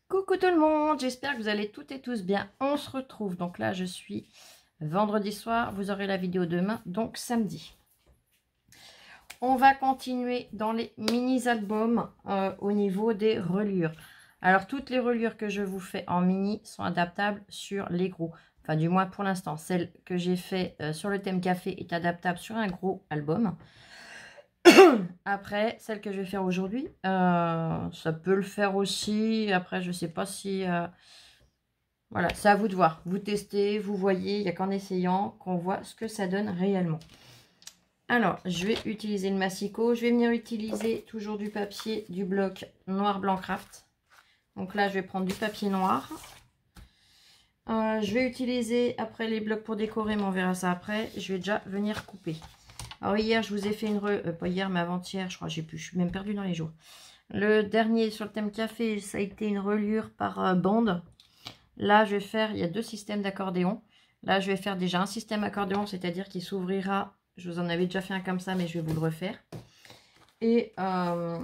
Coucou tout le monde, j'espère que vous allez toutes et tous bien. On se retrouve, donc là je suis vendredi soir, vous aurez la vidéo demain, donc samedi. On va continuer dans les mini-albums au niveau des reliures. Alors toutes les reliures que je vous fais en mini sont adaptables sur les gros. Enfin du moins pour l'instant, celle que j'ai fait sur le thème café est adaptable sur un gros album. Après, celle que je vais faire aujourd'hui, ça peut le faire aussi. Après, je sais pas si... voilà, c'est à vous de voir. Vous testez, vous voyez. Il n'y a qu'en essayant qu'on voit ce que ça donne réellement. Alors, je vais utiliser le massicot. Je vais venir utiliser toujours du papier du bloc Noir Blanc Craft. Donc là, je vais prendre du papier noir. Je vais utiliser après les blocs pour décorer, mais on verra ça après. Je vais déjà venir couper. Alors hier, je vous ai fait une... pas hier, mais avant-hier, je crois, je suis même perdue dans les jours. Le dernier sur le thème café, ça a été une reliure par bande. Là, je vais faire... Il y a deux systèmes d'accordéon. Là, je vais faire déjà un système accordéon, c'est-à-dire qu'il s'ouvrira... Je vous en avais déjà fait un comme ça, mais je vais vous le refaire. Et voilà.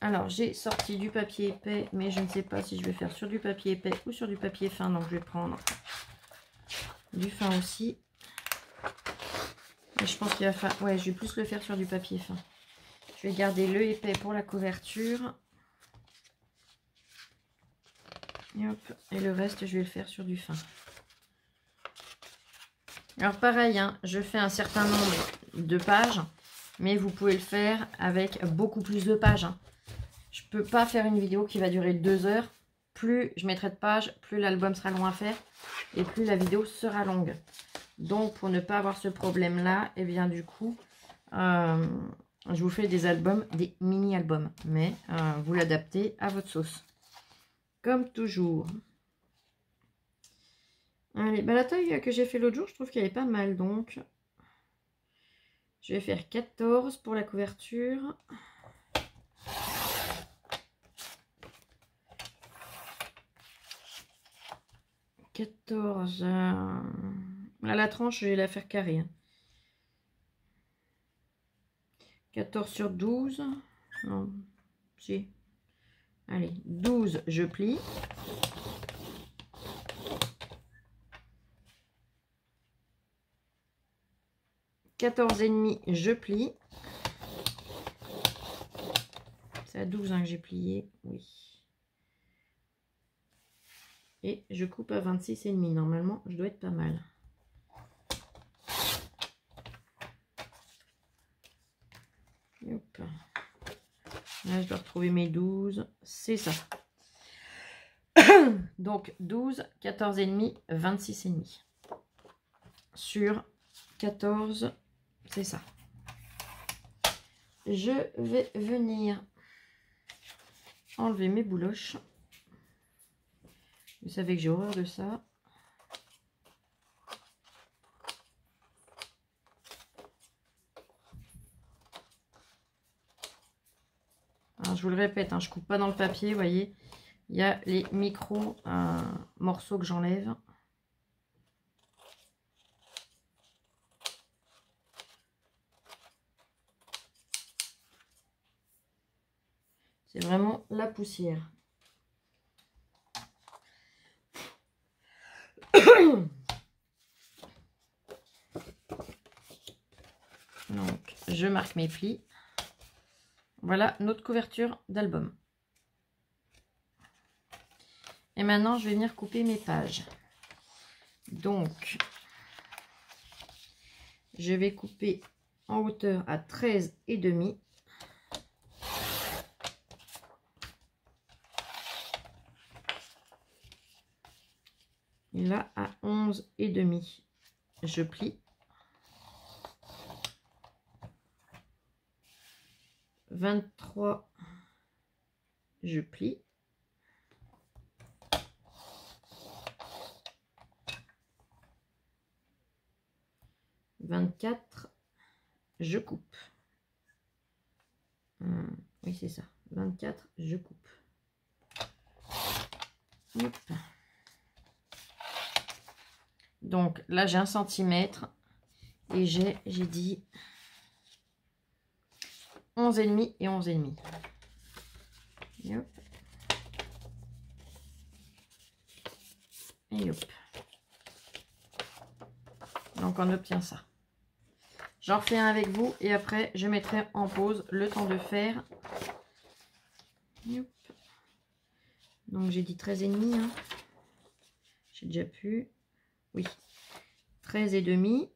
Alors, j'ai sorti du papier épais, mais je ne sais pas si je vais faire sur du papier épais ou sur du papier fin. Donc, je vais prendre du fin aussi. Et je pense qu'il va faire... Ouais, je vais plus le faire sur du papier fin. Je vais garder le épais pour la couverture. Et, hop, et le reste, je vais le faire sur du fin. Alors pareil, hein, je fais un certain nombre de pages, mais vous pouvez le faire avec beaucoup plus de pages. Hein. Je ne peux pas faire une vidéo qui va durer 2 heures. Plus je mettrai de pages, plus l'album sera long à faire et plus la vidéo sera longue. Donc pour ne pas avoir ce problème-là, et bien du coup, je vous fais des albums, des mini-albums. Mais vous l'adaptez à votre sauce. Comme toujours. Allez, bah la taille que j'ai fait l'autre jour, je trouve qu'elle est pas mal. Donc, je vais faire 14 pour la couverture. Là, la tranche, je vais la faire carrée. 14 sur 12. Non, si. Allez, 12, je plie. 14,5, je plie. C'est à 12 hein, que j'ai plié, oui. Et je coupe à 26,5. Normalement, je dois être pas mal. Hop. Là, je dois retrouver mes 12. C'est ça. Donc, 12, 14,5, 26,5. Sur 14, c'est ça. Je vais venir enlever mes bouloches. Vous savez que j'ai horreur de ça. Alors, je vous le répète, hein, je coupe pas dans le papier, vous voyez. Il y a les micros morceaux que j'enlève. C'est vraiment la poussière. Donc, je marque mes plis. Voilà notre couverture d'album. Et maintenant, je vais venir couper mes pages. Donc, je vais couper en hauteur à 13,5. Et là, à 11,5, je plie. 23, je plie. 24, je coupe. Oui, c'est ça. 24, je coupe. Hop. Donc là, j'ai 1 centimètre et j'ai dit 11,5 et 11,5. Et Et hop. Donc on obtient ça. J'en refais un avec vous et après je mettrai en pause le temps de faire. Hop. Donc j'ai dit 13,5. Hein. J'ai déjà pu. Oui. 13,5.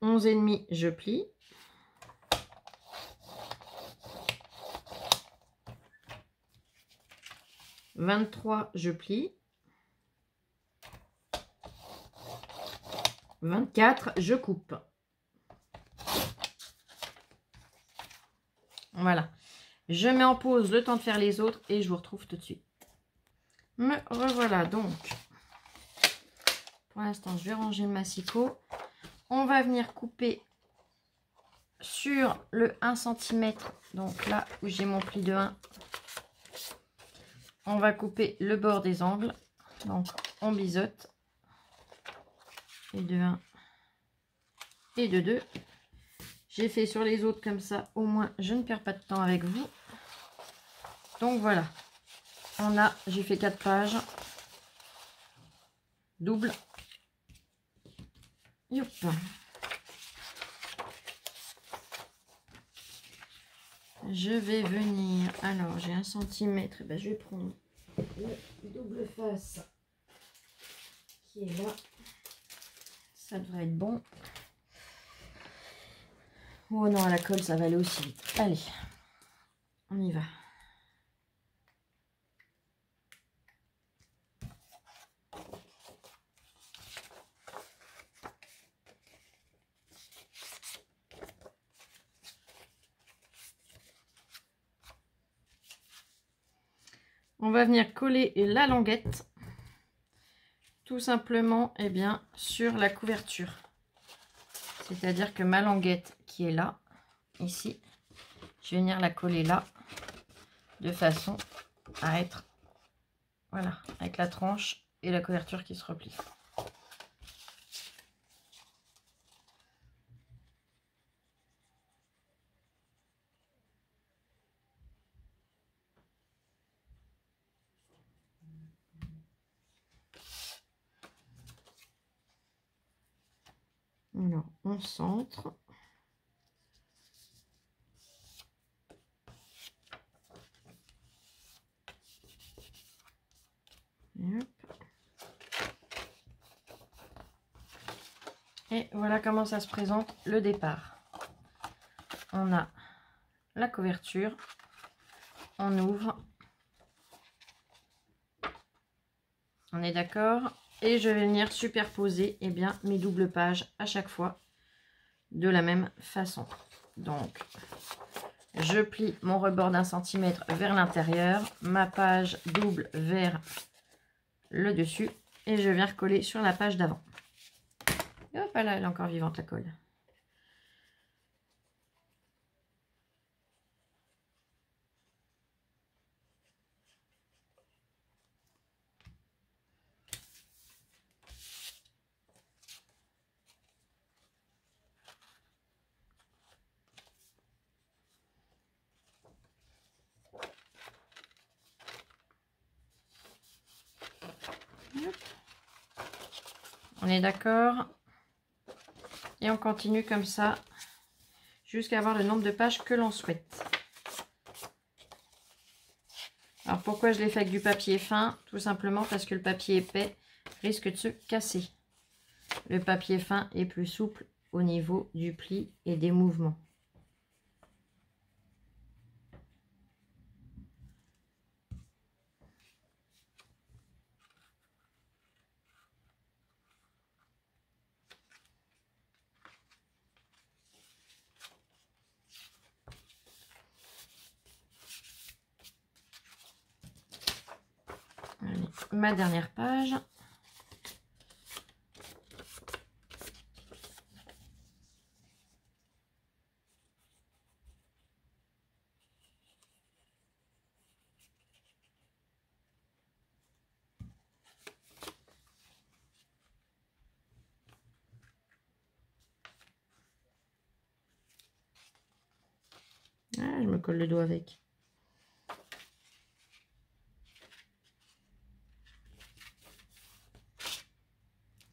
11,5, je plie. 23, je plie. 24, je coupe. Voilà. Je mets en pause le temps de faire les autres et je vous retrouve tout de suite. Me revoilà donc. Pour l'instant, je vais ranger le massicot. On va venir couper sur le 1 cm. Donc là où j'ai mon pli de 1. On va couper le bord des angles. Donc on biseaute. Et de 1 et de 2. J'ai fait sur les autres comme ça. Au moins, je ne perds pas de temps avec vous. Donc voilà. J'ai fait 4 pages. Double. Youp. Je vais venir. Alors, j'ai 1 cm. Ben, je vais prendre le double face qui est là. Ça devrait être bon. Oh non, à la colle, ça va aller aussi vite. Allez, on y va. On va venir coller la languette tout simplement sur la couverture. C'est-à-dire que ma languette qui est là, ici, je vais venir la coller là, de façon à être, voilà, avec la tranche et la couverture qui se replie. Alors, on centre. Et voilà comment ça se présente le départ. On a la couverture, on ouvre, on est d'accord, et je vais venir superposer mes doubles pages à chaque fois de la même façon. Donc, je plie mon rebord d'1 cm vers l'intérieur, ma page double vers le dessus, et je viens recoller sur la page d'avant. Et hop là, elle est encore vivante la colle. On est d'accord. Et on continue comme ça jusqu'à avoir le nombre de pages que l'on souhaite. Alors pourquoi je l'ai fait avec du papier fin? Tout simplement parce que le papier épais risque de se casser. Le papier fin est plus souple au niveau du pli et des mouvements. Allez, ma dernière page. Ah, je me colle le doigt avec.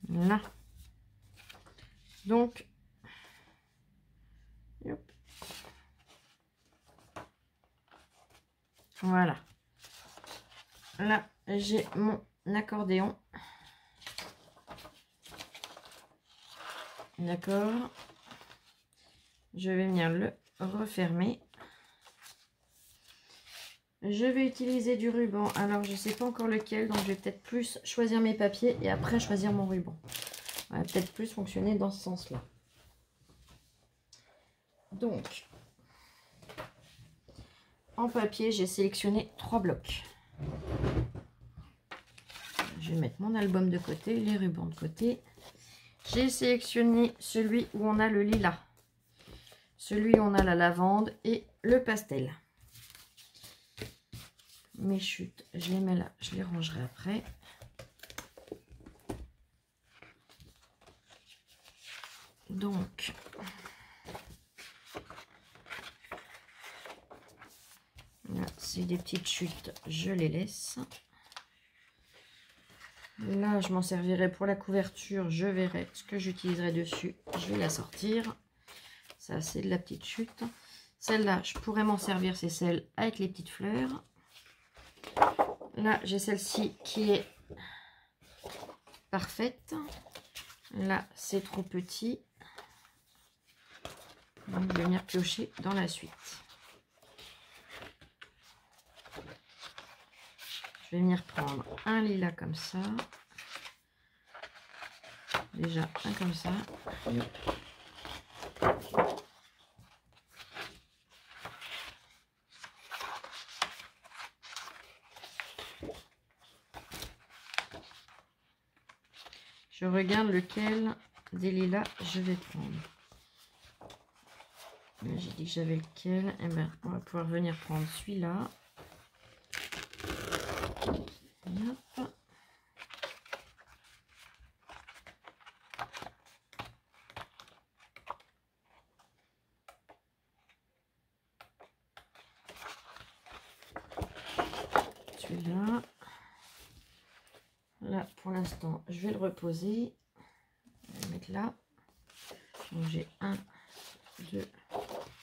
Là. Donc, hop. Voilà. Là, j'ai mon accordéon. D'accord. Je vais venir le refermer. Je vais utiliser du ruban. Alors, je ne sais pas encore lequel, donc je vais peut-être plus choisir mes papiers et après choisir mon ruban. Ça va peut-être plus fonctionner dans ce sens-là. Donc, en papier, j'ai sélectionné 3 blocs. Je vais mettre mon album de côté, les rubans de côté. J'ai sélectionné celui où on a le lilas, celui où on a la lavande et le pastel. Mes chutes, je les mets là, je les rangerai après. Donc, là, c'est des petites chutes, je les laisse. Là, je m'en servirai pour la couverture, je verrai ce que j'utiliserai dessus. Je vais la sortir. Ça, c'est de la petite chute. Celle-là, je pourrais m'en servir, c'est celle avec les petites fleurs. Là, j'ai celle-ci qui est parfaite. Là, c'est trop petit. Donc, je vais venir piocher dans la suite. Je vais venir prendre un lilas comme ça. Déjà, un comme ça. Je regarde lequel des lilas je vais prendre. J'ai dit que j'avais lequel. Eh bien, on va pouvoir venir prendre celui-là. Celui-là. Là, pour l'instant, je vais le reposer. Je vais le mettre là. Donc, j'ai 1, 2,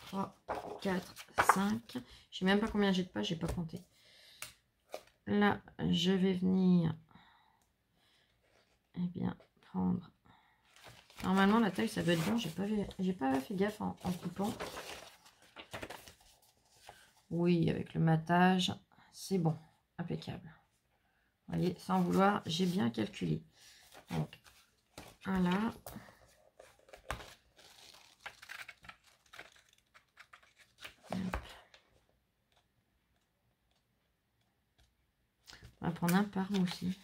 3, 4, 5. Je ne sais même pas combien j'ai de pages, je n'ai pas compté. Là, je vais venir bien prendre. Normalement, la taille, ça doit être bon. J'ai pas fait gaffe en coupant. Oui, avec le matage, c'est bon. Impeccable. Vous voyez, sans vouloir, j'ai bien calculé. Donc, un là. On va prendre un par aussi.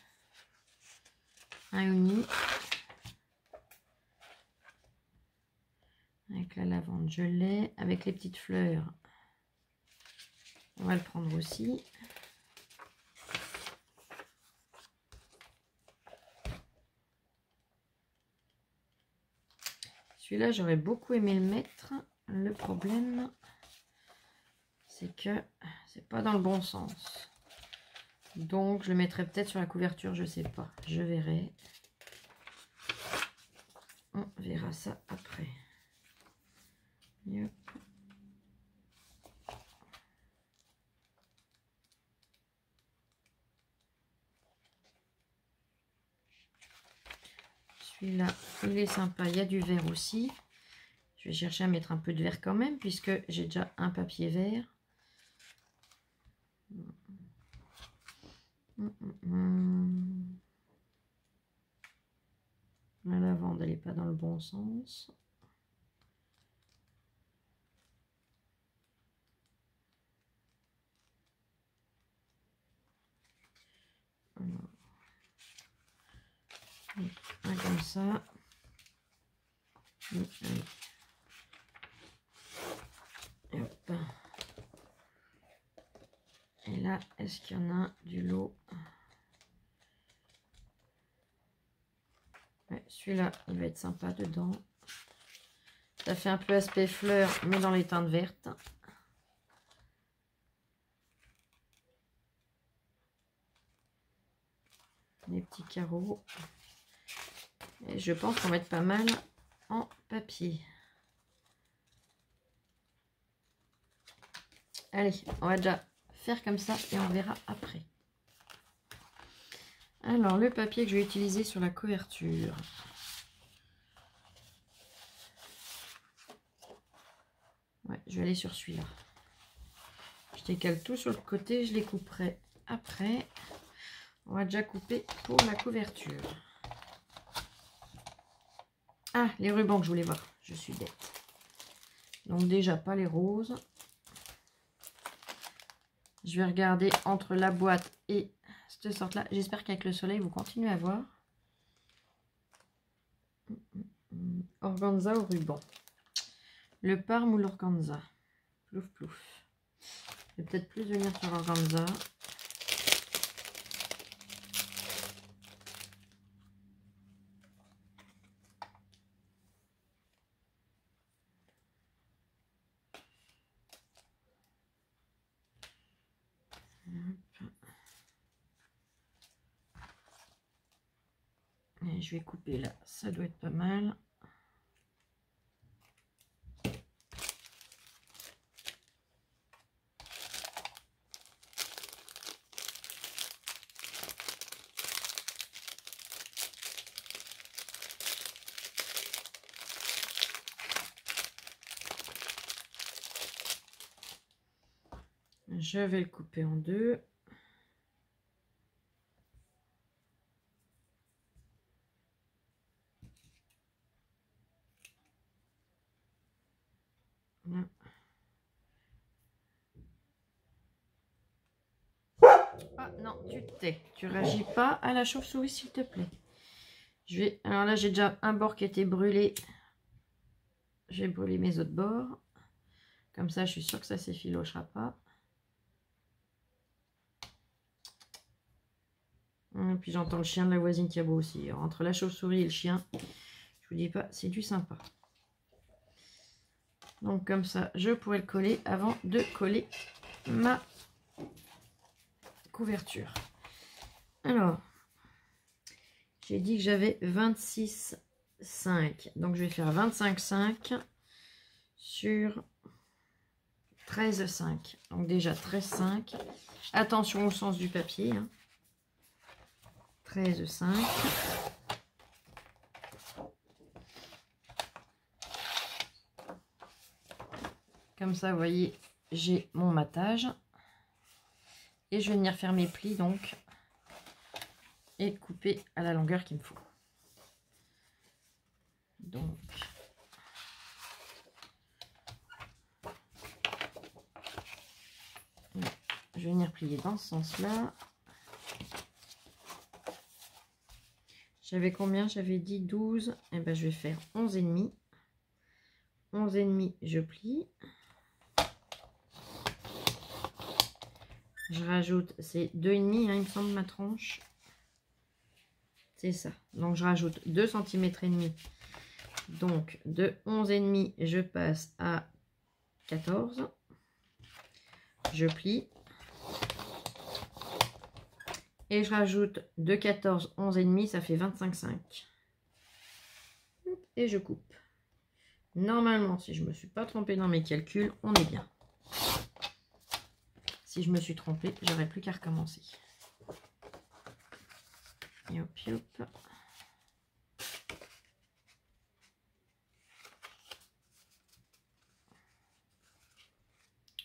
Un uni. Avec la lavande, je l'ai. Avec les petites fleurs, on va le prendre aussi. Celui-là, j'aurais beaucoup aimé le mettre. Le problème, c'est que c'est pas dans le bon sens. Donc, je le mettrai peut-être sur la couverture, je sais pas. Je verrai. On verra ça après. Yep. Celui-là, il est sympa. Il y a du vert aussi. Je vais chercher à mettre un peu de vert quand même, puisque j'ai déjà un papier vert. La lavande, elle n'est pas dans le bon sens. Alors, un comme ça. Et hop. Et là, est-ce qu'il y en a du lot? Ouais, celui-là, il va être sympa dedans. Ça fait un peu aspect fleur, mais dans les teintes vertes. carreaux. Et je pense qu'on va être pas mal en papier. Allez, on va déjà faire comme ça et on verra après. Alors, le papier que je vais utiliser sur la couverture. Ouais, je vais aller sur celui-là. Je décale tout sur le côté, je les couperai après. On va déjà couper pour la couverture. Ah, les rubans que je voulais voir. Je suis bête. Donc déjà, pas les roses. Je vais regarder entre la boîte et cette sorte-là. J'espère qu'avec le soleil, vous continuez à voir. Organza au ruban. Le parme ou l'organza? Plouf, plouf. Je vais peut-être plus venir sur l'organza. Et je vais couper là, ça doit être pas mal. Je vais le couper en deux. Là. Ah non, tu te tais. Tu réagis pas à la chauve-souris, s'il te plaît. Je vais. Alors là, j'ai déjà un bord qui a été brûlé. Je vais brûler mes autres bords. Comme ça, je suis sûre que ça s'effilochera pas. Et puis j'entends le chien de la voisine qui aboie aussi. Alors, entre la chauve-souris et le chien, je vous dis pas, c'est du sympa. Donc comme ça, je pourrais le coller avant de coller ma couverture. Alors, j'ai dit que j'avais 26,5. Donc je vais faire 25,5 sur 13,5. Donc déjà 13,5. Attention au sens du papier. Hein. 13,5. Comme ça, vous voyez, j'ai mon matage. Et je vais venir faire mes plis, donc, et couper à la longueur qu'il me faut. Donc, je vais venir plier dans ce sens-là. J'avais combien? J'avais dit 12. Et ben, je vais faire 11,5. 11,5, je plie. Je rajoute, c'est 2,5, hein, il me semble, ma tranche. C'est ça. Donc, je rajoute 2 cm et demi. Donc, de 11,5, je passe à 14. Je plie. Et je rajoute de 14, 11,5, ça fait 25,5. Et je coupe. Normalement, si je ne me suis pas trompée dans mes calculs, on est bien. Si je me suis trompée, j'aurais plus qu'à recommencer. Et hop, hop.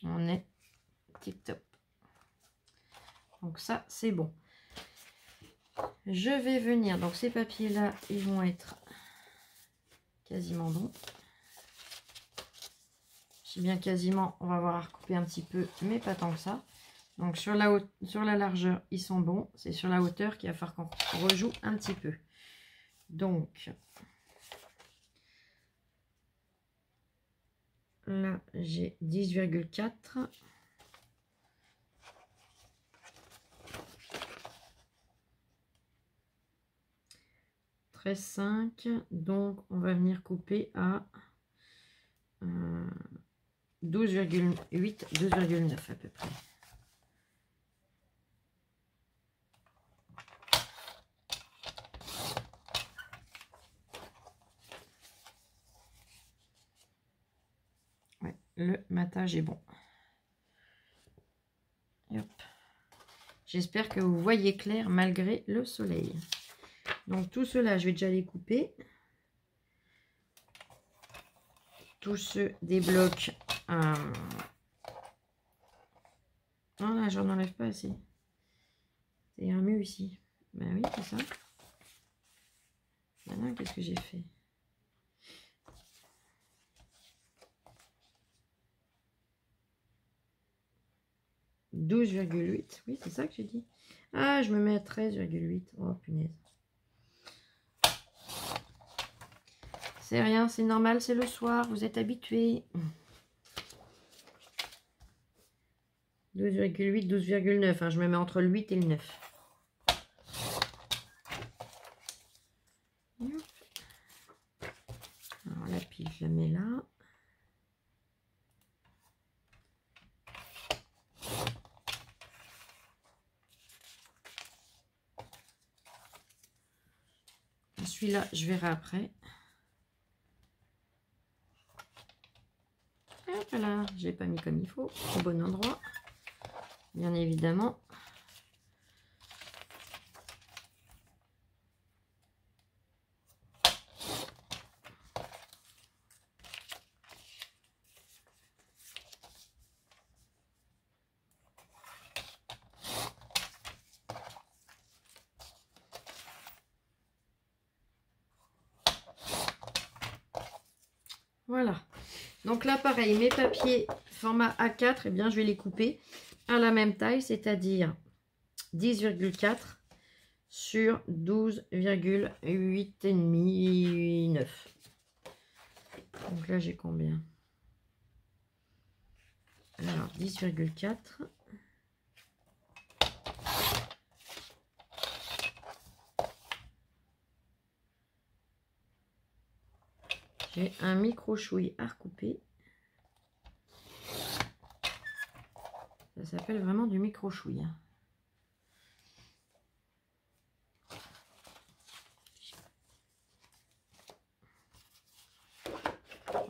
On est tip top. Donc ça, c'est bon. Je vais venir, donc ces papiers-là, ils vont être quasiment bons. Si bien quasiment, on va avoir à recouper un petit peu, mais pas tant que ça. Donc sur la largeur, ils sont bons. C'est sur la hauteur qu'il va falloir qu'on rejoue un petit peu. Donc, là, j'ai 10,4. Donc on va venir couper à 12,8, 12,9 à peu près. le matage est bon. J'espère que vous voyez clair malgré le soleil. Donc tout cela, je vais déjà les couper. Tout se débloque. Non, là, j'en enlève pas assez. C'est un mieux ici. Ben oui, c'est ça. Maintenant, qu'est-ce que j'ai fait? « 12,8 ». Oui, c'est ça que j'ai dit. Ah, je me mets à 13,8. Oh, punaise. C'est rien, c'est normal, c'est le soir. Vous êtes habitués. 12,8, 12,9. Hein, je me mets entre le 8 et le 9. Alors, la pile, je la mets là. Celui-là, je verrai après. Hop là, je l'ai pas mis comme il faut, au bon endroit, bien évidemment. Voilà. Donc là, pareil, mes papiers format A4, eh bien, je vais les couper à la même taille, c'est-à-dire 10,4 sur 12,8,5, 9. Donc là, j'ai combien? Alors, 10,4. J'ai un micro-chouille à recouper. Ça s'appelle vraiment du micro-chouille.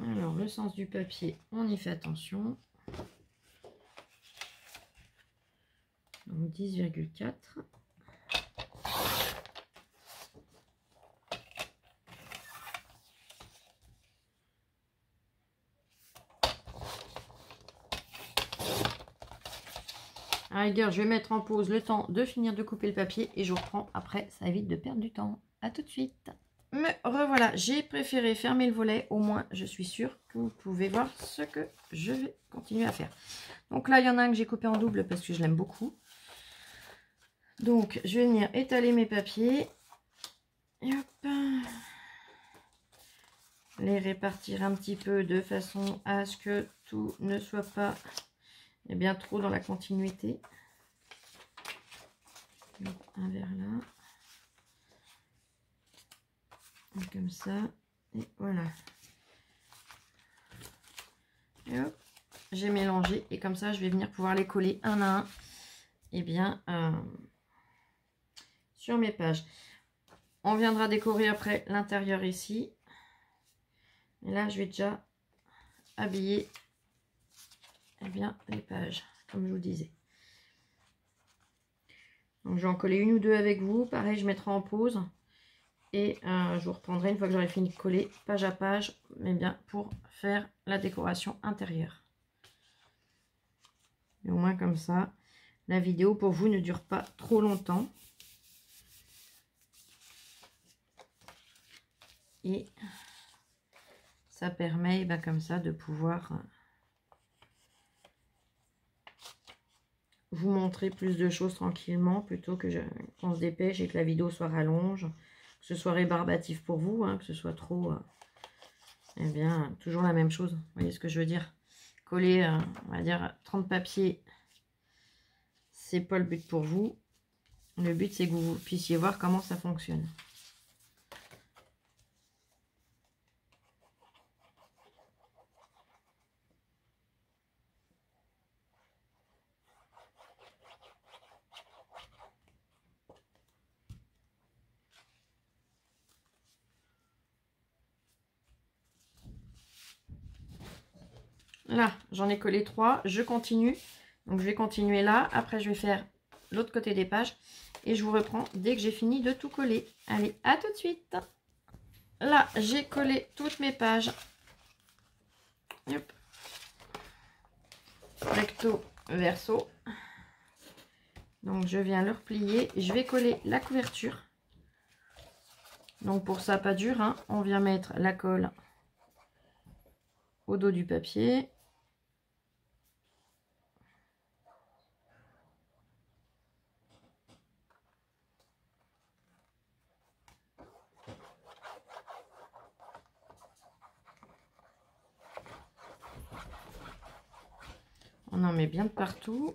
Alors, le sens du papier, on y fait attention. Donc, 10,4. À la rigueur, je vais mettre en pause le temps de finir de couper le papier et je reprends après. Ça évite de perdre du temps. À tout de suite. Me revoilà. J'ai préféré fermer le volet. Au moins, je suis sûre que vous pouvez voir ce que je vais continuer à faire. Donc là, il y en a un que j'ai coupé en double parce que je l'aime beaucoup. Donc, je vais venir étaler mes papiers. Et hop. Les répartir un petit peu de façon à ce que tout ne soit pas bien trop dans la continuité. Un vers là. Et comme ça. Et voilà. Et hop. J'ai mélangé. Et comme ça, je vais venir pouvoir les coller un à un. Et bien, sur mes pages. On viendra décorer après l'intérieur ici. Et là, je vais déjà habiller bien les pages, comme je vous disais. Donc, je vais en coller une ou deux avec vous. Pareil, je mettrai en pause. Et je vous reprendrai une fois que j'aurai fini de coller page à page, mais bien pour faire la décoration intérieure. Et au moins comme ça, la vidéo pour vous ne dure pas trop longtemps. Et ça permet comme ça de pouvoir vous montrer plus de choses tranquillement plutôt que qu'on se dépêche et que la vidéo soit rallonge, que ce soit rébarbatif pour vous, hein, que ce soit trop, eh bien, toujours la même chose. Vous voyez ce que je veux dire? Coller, on va dire, 30 papiers, c'est pas le but pour vous. Le but, c'est que vous puissiez voir comment ça fonctionne. là, j'en ai collé 3. Je continue. Donc, je vais continuer là. Après, je vais faire l'autre côté des pages. Et je vous reprends dès que j'ai fini de tout coller. Allez, à tout de suite. Là, j'ai collé toutes mes pages. Hop. Recto, verso. Donc, je viens le replier. Je vais coller la couverture. Donc, pour ça, pas dur, hein. On vient mettre la colle au dos du papier. On en met bien de partout.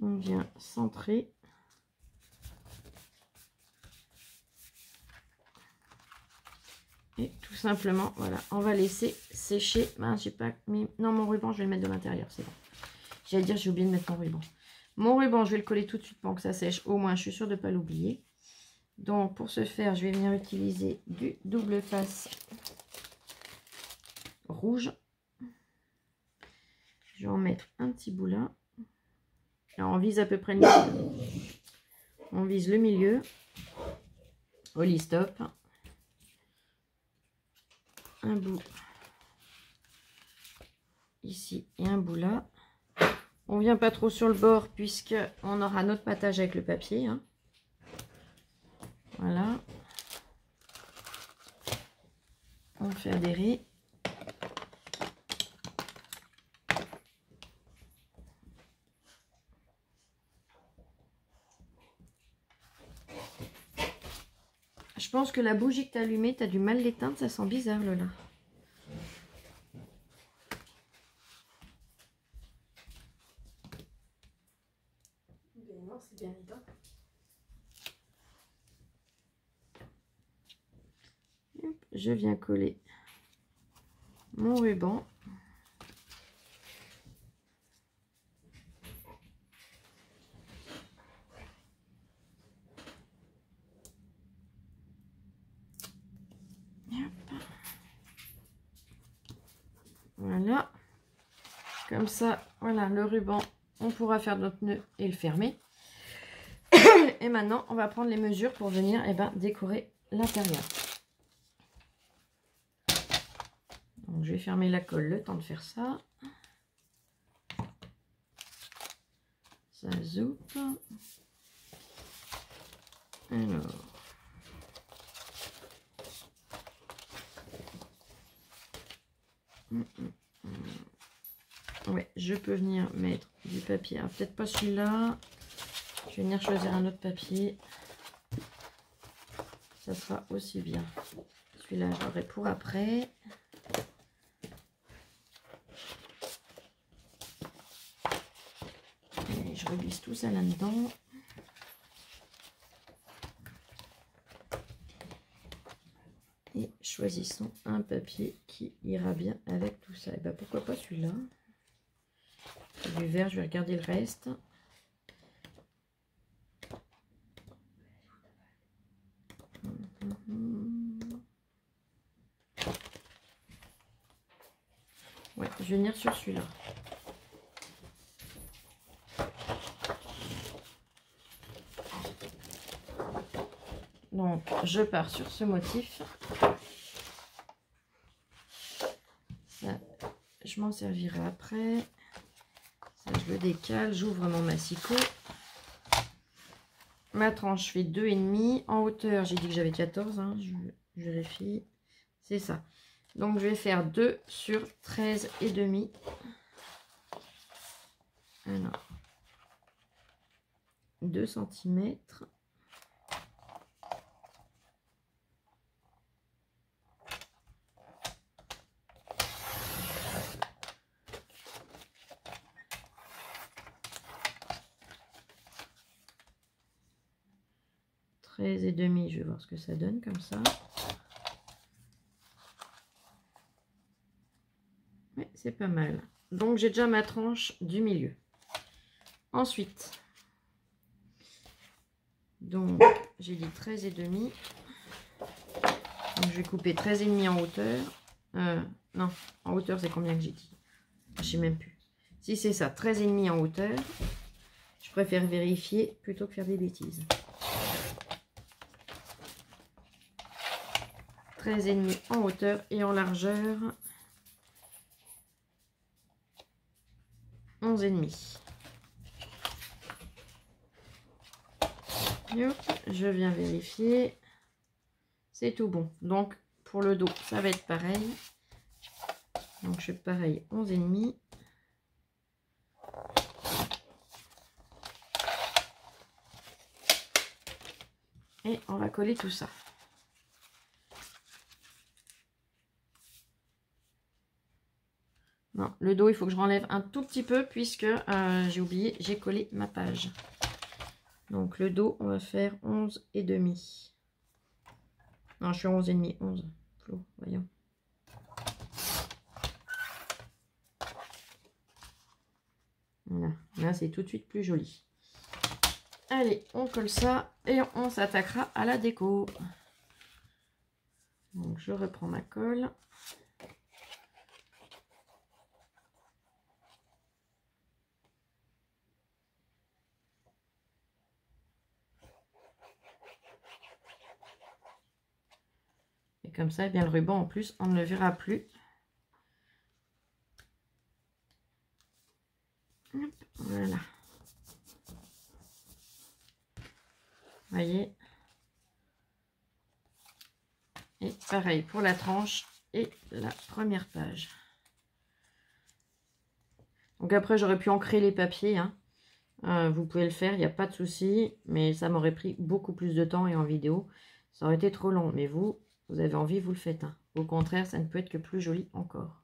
On vient centrer. Et tout simplement, voilà, on va laisser sécher. Ah, j'ai pas mis... Non, mon ruban, je vais le mettre de l'intérieur, c'est bon. J'allais dire, j'ai oublié de mettre mon ruban. Mon ruban, je vais le coller tout de suite pour que ça sèche. Au moins, je suis sûre de ne pas l'oublier. Donc, pour ce faire, je vais venir utiliser du double face rouge. Je vais en mettre un petit bout là. Alors, on vise à peu près le milieu. On vise le milieu. Holly stop. Un bout ici et un bout là. On vient pas trop sur le bord puisque on aura notre patage avec le papier. Hein. Voilà. On fait adhérer. Je pense que la bougie que tu as allumée, tu as du mal l'éteindre, ça sent bizarre là. Ben non, c'est bien éteint. Je viens coller mon ruban. Voilà. Comme ça, voilà, le ruban, on pourra faire notre nœud et le fermer. Et maintenant, on va prendre les mesures pour venir décorer l'intérieur. Donc, je vais fermer la colle le temps de faire ça. Ça zoupe. Alors. Ouais, je peux venir mettre du papier. Peut-être pas celui-là. Je vais venir choisir un autre papier. Ça sera aussi bien. Celui-là, je l'aurai pour après. Et je reglisse tout ça là-dedans. Et choisissons un papier qui ira bien avec tout ça. Et ben pourquoi pas celui-là. Du vert, je vais regarder le reste. Ouais, je vais venir sur celui-là. Donc, je pars sur ce motif. Ça, je m'en servirai après. Ça, je le décale. J'ouvre mon massicot. Ma tranche fait 2,5. En hauteur, j'ai dit que j'avais 14. Hein, je vérifie. C'est ça. Donc, je vais faire 2 sur 13,5. Alors, 2 cm. Et demi, je vais voir ce que ça donne comme ça. Oui, c'est pas mal. Donc j'ai déjà ma tranche du milieu. Ensuite, donc j'ai dit 13,5. Donc, je vais couper 13,5 en hauteur. Non, en hauteur, c'est combien que j'ai dit? Je sais même plus. Si c'est ça, 13,5 en hauteur. Je préfère vérifier plutôt que faire des bêtises. 13,5 en hauteur et en largeur 11,5. Je viens vérifier. C'est tout bon. Donc pour le dos, ça va être pareil. Donc je fais pareil, 11,5. Et on va coller tout ça. Non, le dos, il faut que je renlève un tout petit peu puisque j'ai oublié, j'ai collé ma page. Donc le dos, on va faire 11,5. Non, je suis 11,5, 11. Flo, voyons. Voilà, là c'est tout de suite plus joli. Allez, on colle ça et on s'attaquera à la déco. Donc je reprends ma colle. Et comme ça, eh bien, le ruban en plus, on ne le verra plus. Hop, voilà. Voyez. Et pareil pour la tranche et la première page. Donc après, j'aurais pu ancrer les papiers. Hein. Vous pouvez le faire, il n'y a pas de souci. Mais ça m'aurait pris beaucoup plus de temps et en vidéo, ça aurait été trop long. Mais vous avez envie, vous le faites. Hein. Au contraire, ça ne peut être que plus joli encore.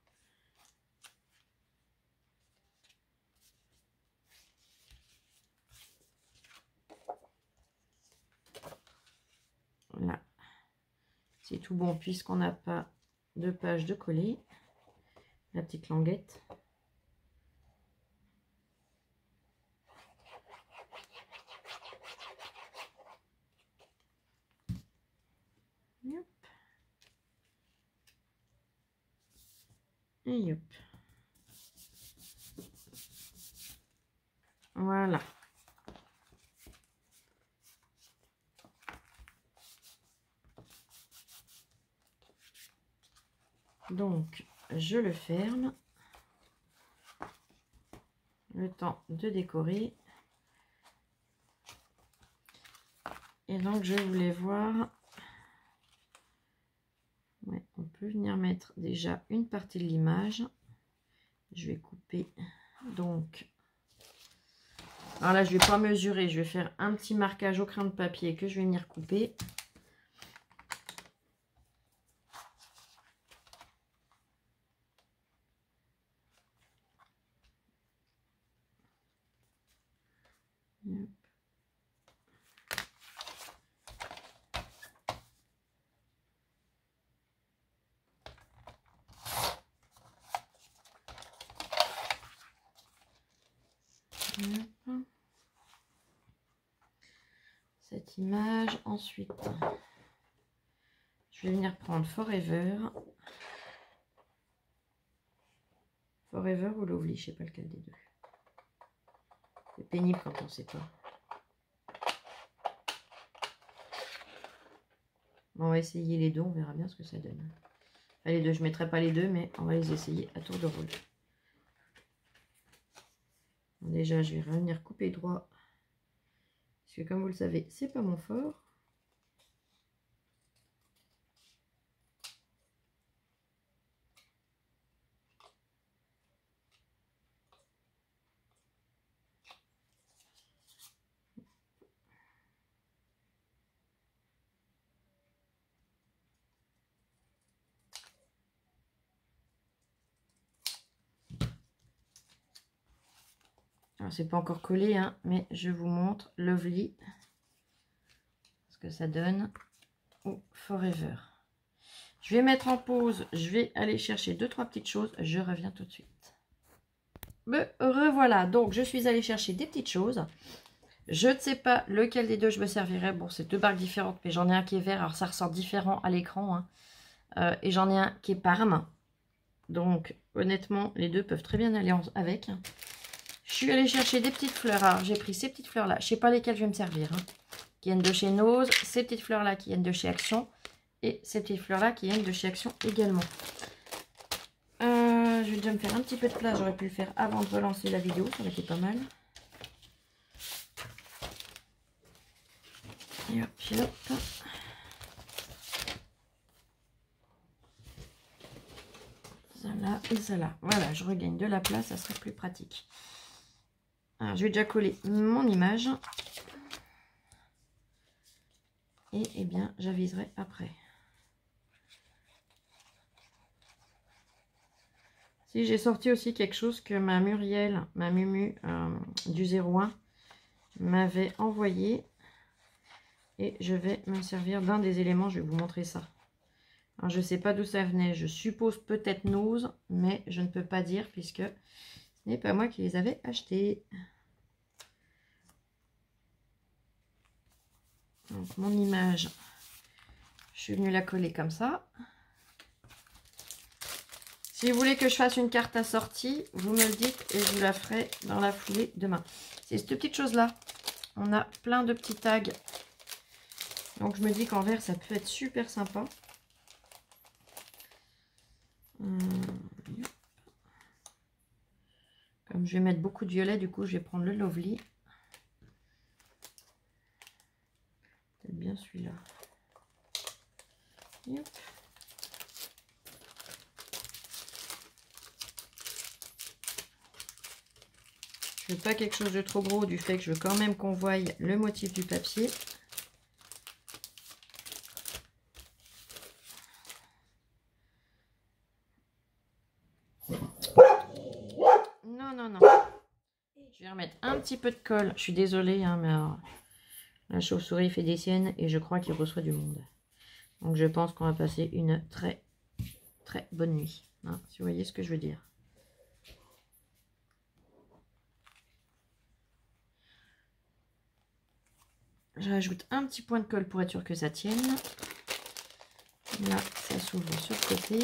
Voilà. C'est tout bon puisqu'on n'a pas de page de coller. La petite languette. Hop. Et hop. Voilà. Donc, je le ferme. Le temps de décorer. Et donc, je voulais voir... Ouais, on peut venir mettre déjà une partie de l'image. Je vais couper. Donc, alors là, je ne vais pas mesurer. Je vais faire un petit marquage au crayon de papier que je vais venir couper. Cette image, ensuite je vais venir prendre Forever ou Lovely, je sais pas lequel des deux. C'est pénible quand on sait pas. Bon, on va essayer les deux, on verra bien ce que ça donne. Enfin, les deux, je mettrai pas les deux, mais on va les essayer à tour de rôle. Bon, déjà, je vais revenir couper droit. Parce que comme vous le savez, c'est pas mon fort. Alors, c'est pas encore collé, hein, mais je vous montre Lovely. Ce que ça donne. Ou Forever. Je vais mettre en pause. Je vais aller chercher 2-3 petites choses. Je reviens tout de suite. Me revoilà. Donc, je suis allée chercher des petites choses. Je ne sais pas lequel des deux je me servirai. Bon, c'est deux bagues différentes, mais j'en ai un qui est vert. Alors, ça ressort différent à l'écran. Hein. Et j'en ai un qui est Parme. Donc, honnêtement, les deux peuvent très bien aller avec. Je suis allée chercher des petites fleurs. Alors, j'ai pris ces petites fleurs-là. Je ne sais pas lesquelles je vais me servir. Hein. Qui viennent de chez Nose. Ces petites fleurs-là qui viennent de chez Action. Et ces petites fleurs-là qui viennent de chez Action également. Je vais déjà me faire un petit peu de place. J'aurais pu le faire avant de relancer la vidéo. Ça aurait été pas mal. Et hop, et hop. Ça là et ça là. Voilà, je regagne de la place. Ça serait plus pratique. Alors, je vais déjà coller mon image. Et eh bien, j'aviserai après. Si j'ai sorti aussi quelque chose que ma Muriel, ma Mumu du 01 m'avait envoyé. Et je vais me servir d'un des éléments, je vais vous montrer ça. Alors je ne sais pas d'où ça venait, je suppose peut-être Nose, mais je ne peux pas dire puisque ce n'est pas moi qui les avais achetés. Donc mon image, je suis venue la coller comme ça. Si vous voulez que je fasse une carte assortie, vous me le dites et je vous la ferai dans la foulée demain. C'est cette petite chose-là. On a plein de petits tags. Donc je me dis qu'en vert, ça peut être super sympa. Comme je vais mettre beaucoup de violet, du coup, je vais prendre le Lovely. Peut-être bien celui-là. Je veux pas quelque chose de trop gros du fait que je veux quand même qu'on voie le motif du papier. Non, non, non. Je vais remettre un petit peu de colle. Je suis désolée, hein, mais alors, la chauve-souris fait des siennes et je crois qu'il reçoit du monde. Donc je pense qu'on va passer une très, très bonne nuit. Hein, si vous voyez ce que je veux dire. J'ajoute un petit point de colle pour être sûr que ça tienne. Là, ça s'ouvre sur le côté.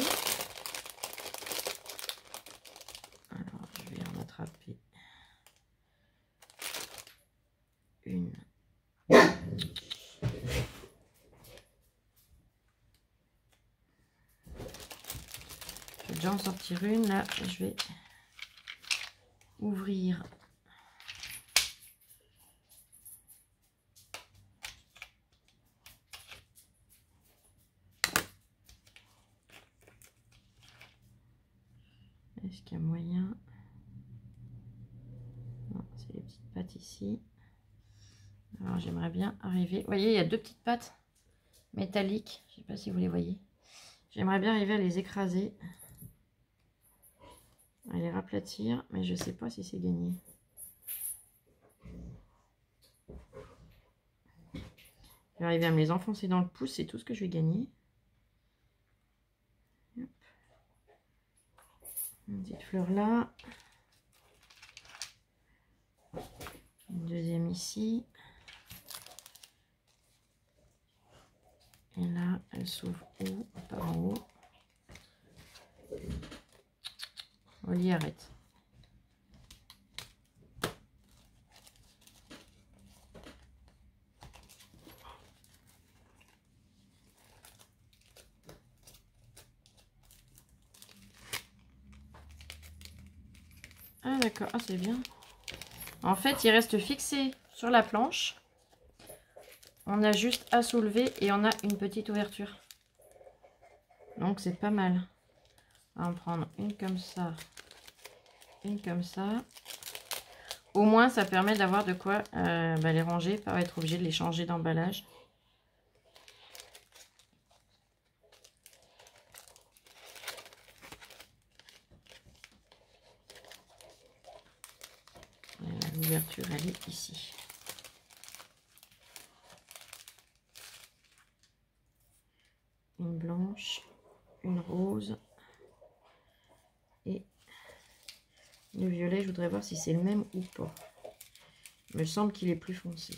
Alors, je vais en attraper une. Je vais déjà en sortir une. Là, je vais ouvrir. Est-ce qu'il y a moyen? Non, c'est les petites pattes ici. Alors j'aimerais bien arriver. Vous voyez, il y a deux petites pattes métalliques. Je ne sais pas si vous les voyez. J'aimerais bien arriver à les écraser. À les raplatir, mais je ne sais pas si c'est gagné. Je vais arriver à me les enfoncer dans le pouce, c'est tout ce que je vais gagner. Hop. Une petite fleur là. Une deuxième ici. Et là, elle s'ouvre où? Pas en haut. Oli, arrête. Ah d'accord, ah c'est bien. En fait, il reste fixé sur la planche. On a juste à soulever et on a une petite ouverture. Donc c'est pas mal. On va en prendre une comme ça. Une comme ça. Au moins, ça permet d'avoir de quoi les ranger, pas être obligé de les changer d'emballage. L'ouverture, elle est ici. Une blanche, une rose et le violet. Je voudrais voir si c'est le même ou pas. Il me semble qu'il est plus foncé.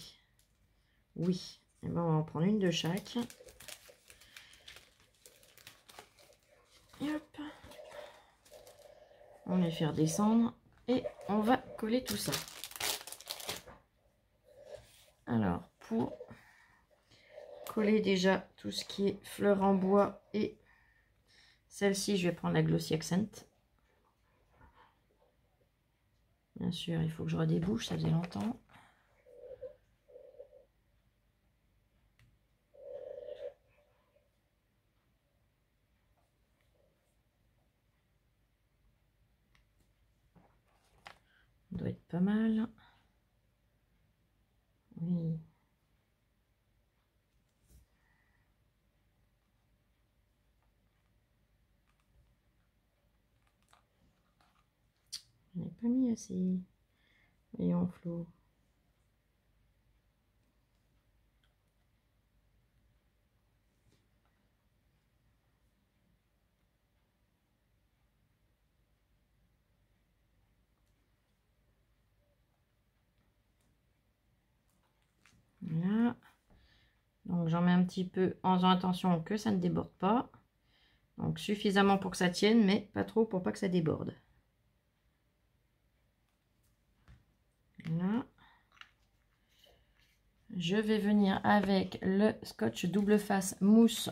Oui. Et ben, on va en prendre une de chaque. Et hop. On va les faire descendre et on va coller tout ça. Alors, pour coller déjà tout ce qui est fleurs en bois et celle-ci, je vais prendre la Glossy Accent. Bien sûr, il faut que je redébouche, ça faisait longtemps. Ça doit être pas mal. Oui. Je n'ai pas mis assez. Voyons, Flo. Voilà. Donc j'en mets un petit peu en faisant attention que ça ne déborde pas. Donc suffisamment pour que ça tienne, mais pas trop pour pas que ça déborde. Là. Je vais venir avec le scotch double face mousse.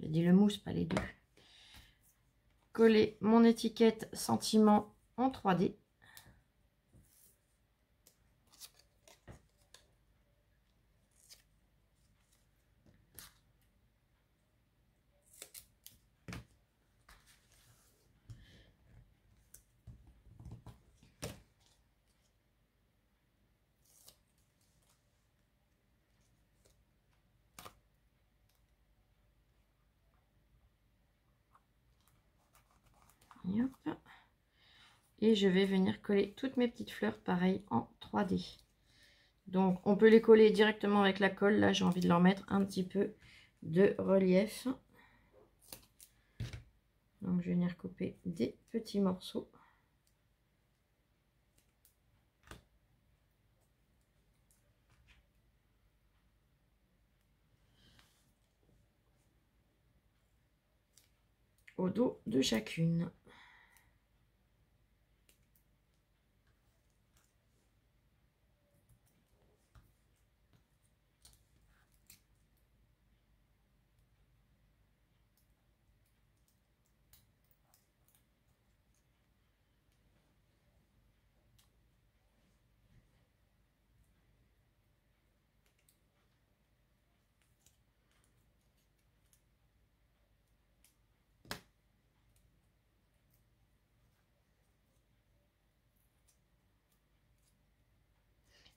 J'ai dit le mousse, pas les deux. Coller mon étiquette sentiment en 3D. Et hop. Et je vais venir coller toutes mes petites fleurs pareil en 3D. Donc on peut les coller directement avec la colle. Là j'ai envie de leur mettre un petit peu de relief. Donc je vais venir couper des petits morceaux. Au dos de chacune.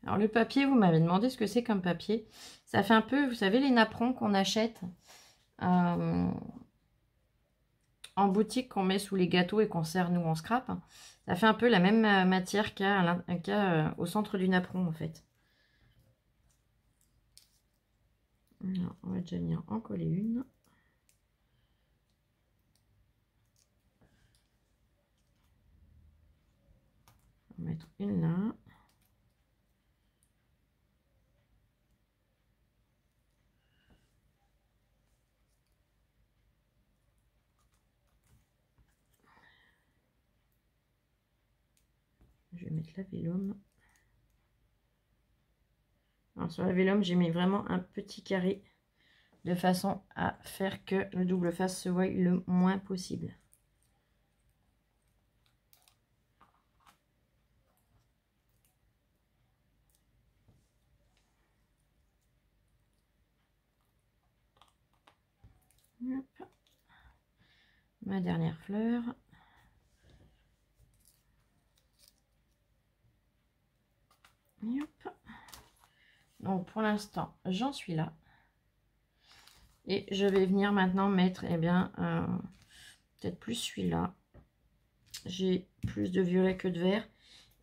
Alors le papier, vous m'avez demandé ce que c'est comme papier. Ça fait un peu, vous savez, les napperons qu'on achète en boutique, qu'on met sous les gâteaux et qu'on sert nous en scrap. Ça fait un peu la même matière au centre du napperon en fait. Alors, on va déjà venir en coller une. On va mettre une là. Je vais mettre la vélum. Alors sur la vélum, j'ai mis vraiment un petit carré de façon à faire que le double face se voie le moins possible. Hop. Ma dernière fleur. Et hop. Donc pour l'instant, j'en suis là. Et je vais venir maintenant mettre, eh bien, peut-être plus celui-là. J'ai plus de violet que de vert.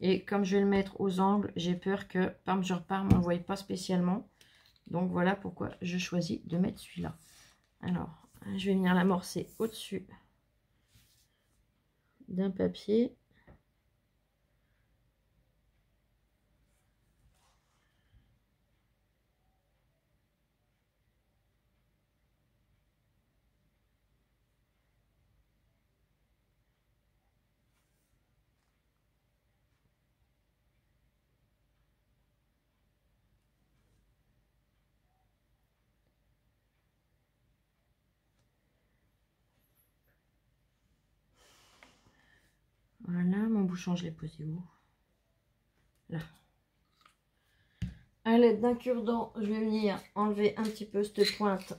Et comme je vais le mettre aux angles, j'ai peur que, par exemple, je repars, on ne le voit pas spécialement. Donc voilà pourquoi je choisis de mettre celui-là. Alors, je vais venir l'amorcer au-dessus d'un papier. Voilà, mon bouchon, je l'ai posé où? Là. À l'aide d'un cure-dent, je vais venir enlever un petit peu cette pointe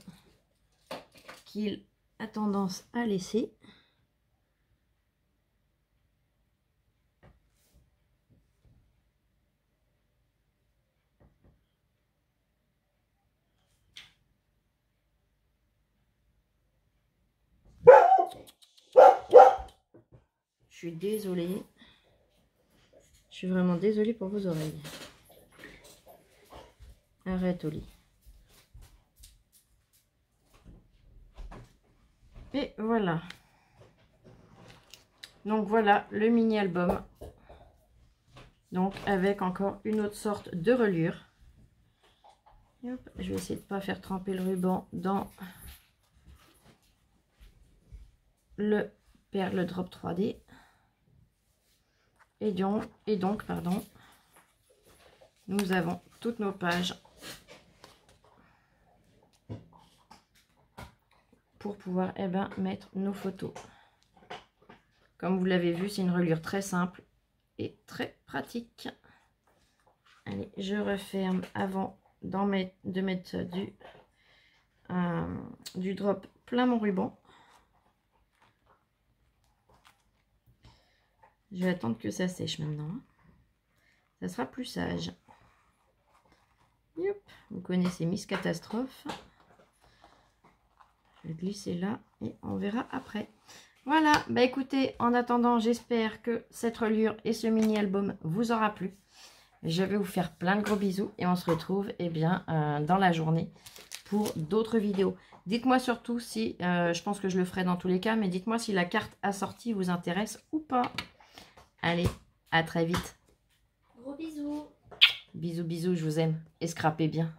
qu'il a tendance à laisser. Je suis désolée. Je suis vraiment désolée pour vos oreilles. Arrête, Oli. Et voilà. Donc voilà le mini album. Donc avec encore une autre sorte de reliure. Et hop, je vais essayer de ne pas faire tremper le ruban dans le perle drop 3D. Et donc, pardon, nous avons toutes nos pages pour pouvoir mettre nos photos. Comme vous l'avez vu, c'est une reliure très simple et très pratique. Allez, je referme avant de mettre du drop plein mon ruban. Je vais attendre que ça sèche maintenant. Ça sera plus sage. Yop. Vous connaissez Miss Catastrophe. Je vais glisser là et on verra après. Voilà, bah écoutez, en attendant, j'espère que cette reliure et ce mini album vous aura plu. Je vais vous faire plein de gros bisous et on se retrouve dans la journée pour d'autres vidéos. Dites-moi surtout si, je pense que je le ferai dans tous les cas, mais dites-moi si la carte assortie vous intéresse ou pas. Allez, à très vite. Gros bisous. Bisous, bisous, je vous aime. Et scrapez bien.